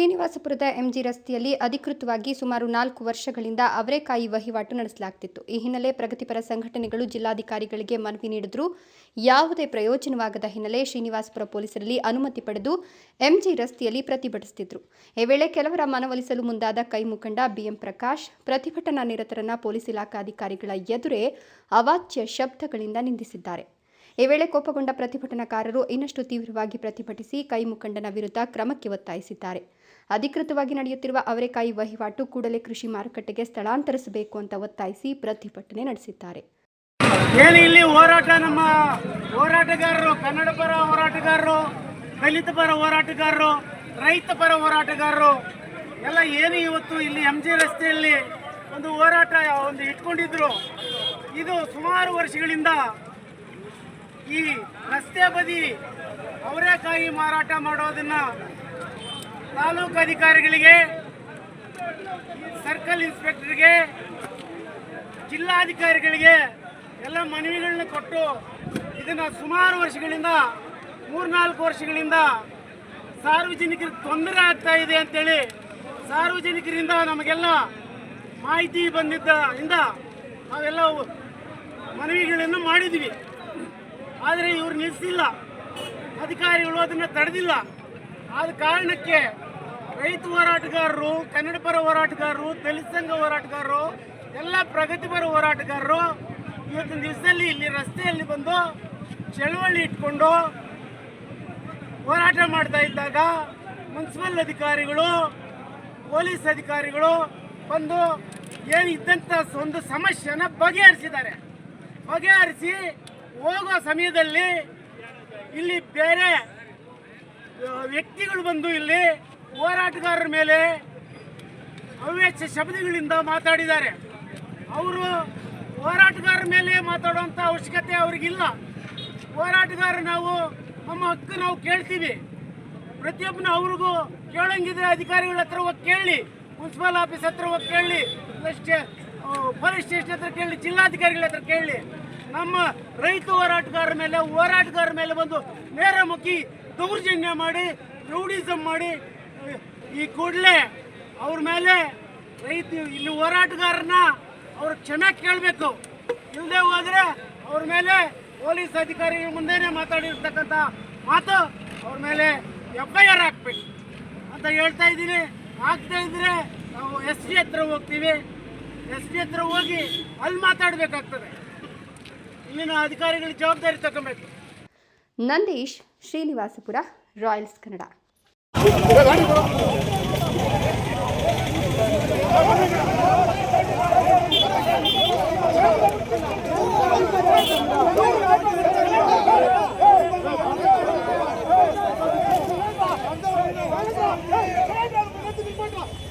ಶ್ರೀನಿವಾಸಪುರದ MG ರಸ್ತೆಯಲ್ಲಿ ಅಧಿಕೃತವಾಗಿ ಸುಮಾರು 4 ವರ್ಷಗಳಿಂದ ಅವರೆಕಾಯಿ ವಹಿವಾಟು ನಡೆಸಲಾಗುತ್ತಿತ್ತು. ಈ ಹಿನ್ನೆಲೆ ಪ್ರಗತಿಪರ ಸಂಘಟನೆಗಳು ಜಿಲ್ಲಾಧಿಕಾರಿಗಳಿಗೆ ಮನವಿ ನೀಡಿದರೂ ಯಾವುದೇ ಪ್ರಯೋಜನವಾಗದ ಹಿನ್ನೆಲೆ ಶ್ರೀನಿವಾಸಪುರ ಪೊಲೀಸರಲ್ಲಿ ಅನುಮತಿ ಪಡೆದು ಎಂಜಿ ರಸ್ತೆಯಲ್ಲಿ ಪ್ರತಿಭಟಿಸುತ್ತಿದ್ದರು. ಈ ವೇಳೆ ಕೆಲವರ ಮನವೊಲಿಸಲು ಮುಂದಾದ ಕೈ ಮುಖಂಡ ಬಿಎಂ ಪ್ರಕಾಶ್ ಪ್ರತಿಭಟನಾ ನಿರತರನ್ನ ಪೊಲೀಸ್ ಇಲಾಖಾಧಿಕಾರಿಗಳ ಎದುರೇ ಅವಾಚ್ಯ ಶಬ್ದಗಳಿಂದ ನಿಂದಿಸಿದ್ದಾರೆ. ಈ ವೇಳೆ ಕೋಪಗೊಂಡ ಪ್ರತಿಭಟನಾಕಾರರು ಇನ್ನಷ್ಟು ತೀವ್ರವಾಗಿ ಪ್ರತಿಭಟಿಸಿ ಕೈ ಮುಖಂಡನ ವಿರುದ್ಧ ಕ್ರಮಕ್ಕೆ ಒತ್ತಾಯಿಸಿದ್ದಾರೆ. ಅಧಿಕೃತವಾಗಿ ನಡೆಯುತ್ತಿರುವ ಅವರೆಕಾಯಿ ವಹಿವಾಟು ಕೂಡಲೇ ಕೃಷಿ ಮಾರುಕಟ್ಟೆಗೆ ಸ್ಥಳಾಂತರಿಸಬೇಕು ಅಂತ ಒತ್ತಾಯಿಸಿ ಪ್ರತಿಭಟನೆ ನಡೆಸಿದ್ದಾರೆ. ಇಲ್ಲಿ ಹೋರಾಟ ನಮ್ಮ ಹೋರಾಟಗಾರರು, ಕನ್ನಡ ಪರ ಹೋರಾಟಗಾರರು, ದಲಿತ ಪರ ಹೋರಾಟಗಾರರು, ರೈತ ಪರ ಹೋರಾಟಗಾರರು ಎಲ್ಲ ಏನು ಇವತ್ತು ಇಲ್ಲಿ ಎಂಜಿ ರಸ್ತೆಯಲ್ಲಿ ಒಂದು ಹೋರಾಟ ಇಟ್ಕೊಂಡಿದ್ರು. ಇದು ಸುಮಾರು ವರ್ಷಗಳಿಂದ ಈ ರಸ್ತೆ ಬದಿ ಅವರೆಕಾಯಿ ಮಾರಾಟ ಮಾಡೋದನ್ನ ತಾಲೂಕು ಅಧಿಕಾರಿಗಳಿಗೆ, ಸರ್ಕಲ್ ಇನ್ಸ್ಪೆಕ್ಟರ್ಗೆ, ಜಿಲ್ಲಾಧಿಕಾರಿಗಳಿಗೆ ಎಲ್ಲ ಮನವಿಗಳನ್ನ ಕೊಟ್ಟು ಇದನ್ನು ಸುಮಾರು ವರ್ಷಗಳಿಂದ 3-4 ವರ್ಷಗಳಿಂದ ಸಾರ್ವಜನಿಕರಿಗೆ ತೊಂದರೆ ಆಗ್ತಾ ಇದೆ ಅಂತೇಳಿ ಸಾರ್ವಜನಿಕರಿಂದ ನಮಗೆಲ್ಲ ಮಾಹಿತಿ ಬಂದಿದ್ದರಿಂದ ನಾವೆಲ್ಲ ಮನವಿಗಳನ್ನು ಮಾಡಿದ್ವಿ. ಆದರೆ ಇವರು ನಿಲ್ಲಿಸಿಲ್ಲ, ಅಧಿಕಾರಿಗಳು ಅದನ್ನು ತಡೆದಿಲ್ಲ. ಆದ ಕಾರಣಕ್ಕೆ ರೈತ ಹೋರಾಟಗಾರರು, ಕನ್ನಡ ಪರ ಹೋರಾಟಗಾರರು, ದಲಿತ ಸಂಘ ಹೋರಾಟಗಾರರು, ಎಲ್ಲ ಪ್ರಗತಿಪರ ಹೋರಾಟಗಾರರು ಇವತ್ತಿನ ದಿವಸದಲ್ಲಿ ಇಲ್ಲಿ ರಸ್ತೆಯಲ್ಲಿ ಬಂದು ಚಳವಳಿ ಇಟ್ಕೊಂಡು ಹೋರಾಟ ಮಾಡ್ತಾ ಇದ್ದಾಗ ಮುನ್ಸಿಪಲ್ ಅಧಿಕಾರಿಗಳು, ಪೊಲೀಸ್ ಅಧಿಕಾರಿಗಳು ಬಂದು ಏನು ಇದ್ದಂಥ ಒಂದು ಸಮಸ್ಯೆನ ಬಗೆಹರಿಸಿದ್ದಾರೆ. ಬಗೆಹರಿಸಿ ಹೋಗೋ ಸಮಯದಲ್ಲಿ ಇಲ್ಲಿ ಬೇರೆ ವ್ಯಕ್ತಿಗಳು ಬಂದು ಇಲ್ಲಿ ಹೋರಾಟಗಾರರ ಮೇಲೆ ಅವ್ಯಾಚ್ಯ ಶಬ್ದಗಳಿಂದ ಮಾತಾಡಿದ್ದಾರೆ. ಅವರು ಹೋರಾಟಗಾರರ ಮೇಲೆ ಮಾತಾಡುವಂಥ ಅವಶ್ಯಕತೆ ಅವ್ರಿಗಿಲ್ಲ. ಹೋರಾಟಗಾರ ನಾವು ನಮ್ಮ ಹಕ್ಕು ನಾವು ಕೇಳ್ತೀವಿ. ಪ್ರತಿಯೊಬ್ಬನ ಅವ್ರಿಗೂ ಕೇಳಂಗಿದ್ರೆ ಅಧಿಕಾರಿಗಳ ಹತ್ರ ಹೋಗಿ ಕೇಳಿ, ಮುನ್ಸಿಪಲ್ ಆಫೀಸ್ ಹತ್ರ ಹೋಗಿ ಕೇಳಿ, ಪೊಲೀಸ್ ಸ್ಟೇಷನ್ ಹತ್ರ ಕೇಳಿ, ಜಿಲ್ಲಾಧಿಕಾರಿಗಳ ಹತ್ರ ಕೇಳಿ. ನಮ್ಮ ರೈತ ಹೋರಾಟಗಾರರ ಮೇಲೆ ಬಂದು ನೇರಮುಖಿ ದೌರ್ಜನ್ಯ ಮಾಡಿ, ರೌಡಿಸಮ್ ಮಾಡಿ, ಈ ಕೂಡಲೇ ಅವ್ರ ಮೇಲೆ ಇಲ್ಲಿ ಹೋರಾಟಗಾರನ ಅವ್ರ ಕ್ಷಮೆ ಕೇಳಬೇಕು. ಇಲ್ಲದೆ ಹೋದರೆ ಅವ್ರ ಮೇಲೆ ಪೊಲೀಸ್ ಅಧಿಕಾರಿಗಳ ಮುಂದೆನೇ ಮಾತಾಡಿರ್ತಕ್ಕಂಥ ಮಾತು ಅವ್ರ ಮೇಲೆ FIR ಹಾಕ್ಬೇಕು ಅಂತ ಹೇಳ್ತಾ ಇದ್ದೀನಿ. ಆಗ್ತಾ ಇದ್ರೆ ನಾವು SP ಹತ್ರ ಹೋಗ್ತೀವಿ. SP ಹತ್ರ ಹೋಗಿ ಅಲ್ಲಿ ಮಾತಾಡಬೇಕಾಗ್ತದೆ. ಇಲ್ಲಿನ ಅಧಿಕಾರಿಗಳ ಜವಾಬ್ದಾರಿ ತಗೋಬೇಕು. ನಂದೀಶ್, ಶ್ರೀನಿವಾಸಪುರ, ರಾಯಲ್ಸ್ ಕನ್ನಡ.